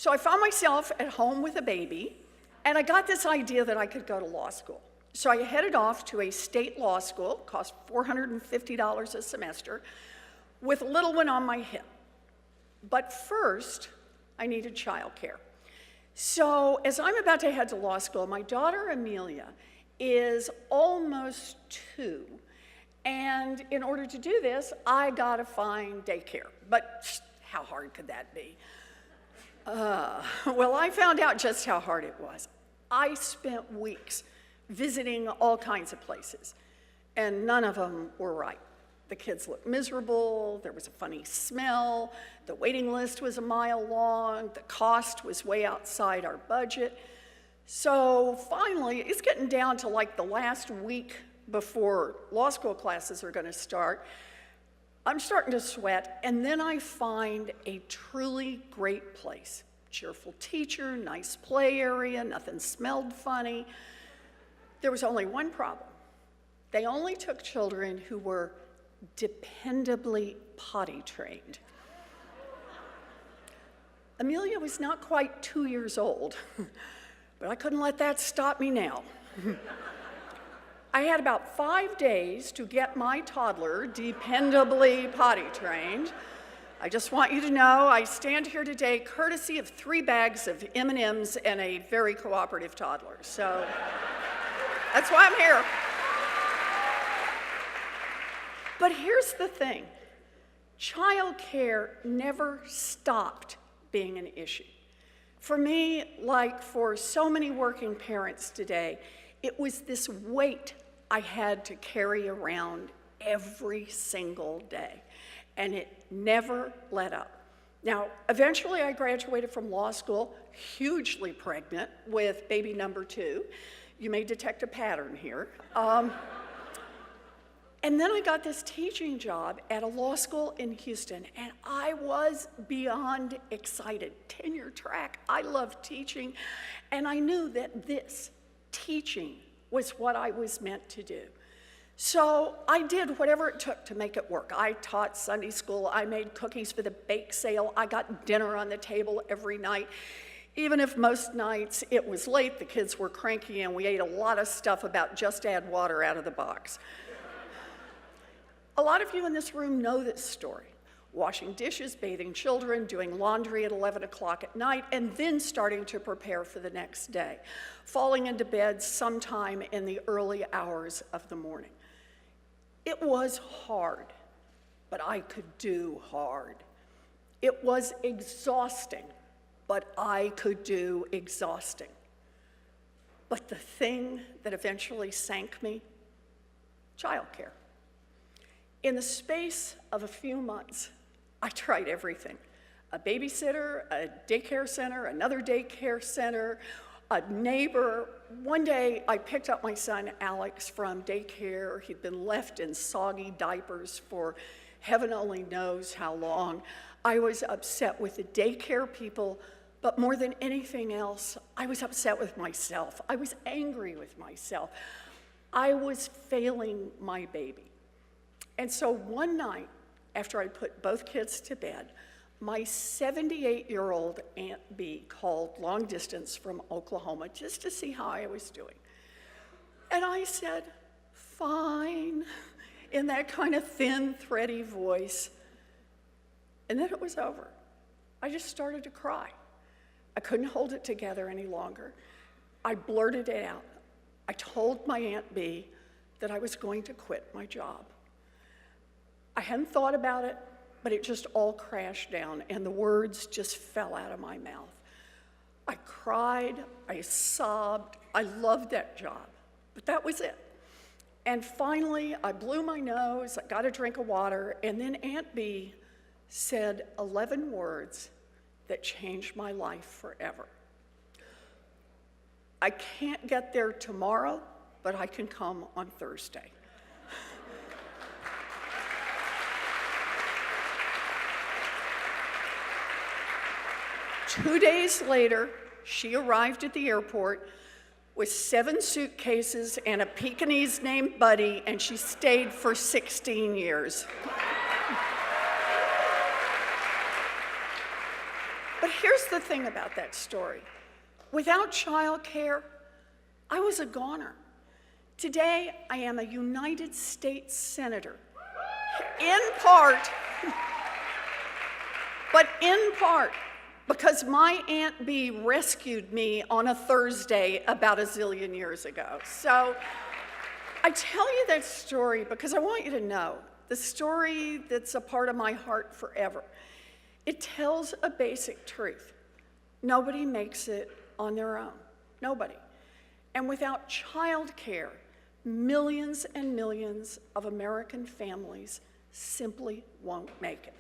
So I found myself at home with a baby, and I got this idea that I could go to law school. So I headed off to a state law school, cost $450 a semester, with a little one on my hip. But first, I needed childcare. So as I'm about to head to law school, my daughter Amelia is almost 2. And in order to do this, I gotta find daycare. But how hard could that be? Well, I found out just how hard it was. I spent weeks visiting all kinds of places, and none of them were right. The kids looked miserable, there was a funny smell, the waiting list was a mile long, the cost was way outside our budget. So finally, it's getting down to like the last week before law school classes are gonna start. I'm starting to sweat, and then I find a truly great place. Cheerful teacher, nice play area, nothing smelled funny. There was only one problem. They only took children who were dependably potty trained. Amelia was not quite 2 years old, but I couldn't let that stop me now. I had about 5 days to get my toddler dependably potty trained. I just want you to know I stand here today courtesy of 3 bags of M&Ms and a very cooperative toddler. So that's why I'm here. But here's the thing. Childcare never stopped being an issue. For me, like for so many working parents today, it was this weight I had to carry around every single day, and it never let up. Now, eventually I graduated from law school, hugely pregnant with baby number 2. You may detect a pattern here. And then I got this teaching job at a law school in Houston, and I was beyond excited. Tenure track, I love teaching, and I knew that this, teaching, was what I was meant to do. So I did whatever it took to make it work. I taught Sunday school, I made cookies for the bake sale, I got dinner on the table every night. Even if most nights it was late, the kids were cranky, and we ate a lot of stuff about just add water out of the box. A lot of you in this room know this story. Washing dishes, bathing children, doing laundry at 11 o'clock at night, and then starting to prepare for the next day. Falling into bed sometime in the early hours of the morning. It was hard, but I could do hard. It was exhausting, but I could do exhausting. But the thing that eventually sank me, childcare. In the space of a few months, I tried everything. A babysitter, a daycare center, another daycare center, a neighbor. One day, I picked up my son, Alex, from daycare. He'd been left in soggy diapers for heaven only knows how long. I was upset with the daycare people, but more than anything else, I was upset with myself. I was angry with myself. I was failing my baby. And so one night, after I put both kids to bed, my 78-year-old Aunt Bee called long distance from Oklahoma just to see how I was doing. And I said, fine, in that kind of thin, thready voice. And then it was over. I just started to cry. I couldn't hold it together any longer. I blurted it out. I told my Aunt Bee that I was going to quit my job. I hadn't thought about it, but it just all crashed down, and the words just fell out of my mouth. I cried, I sobbed, I loved that job, but that was it. And finally, I blew my nose, I got a drink of water, and then Aunt Bee said 11 words that changed my life forever. I can't get there tomorrow, but I can come on Thursday. 2 days later, she arrived at the airport with 7 suitcases and a Pekingese named Buddy, and she stayed for 16 years. But here's the thing about that story. Without childcare, I was a goner. Today, I am a United States Senator, in part, but in part, because my Aunt Bee rescued me on a Thursday about a zillion years ago. So I tell you that story because I want you to know the story that's a part of my heart forever. It tells a basic truth. Nobody makes it on their own. Nobody. And without childcare, millions and millions of American families simply won't make it.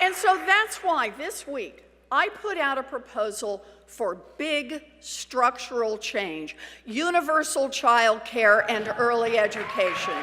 And so that's why this week I put out a proposal for big structural change, universal child care and early education.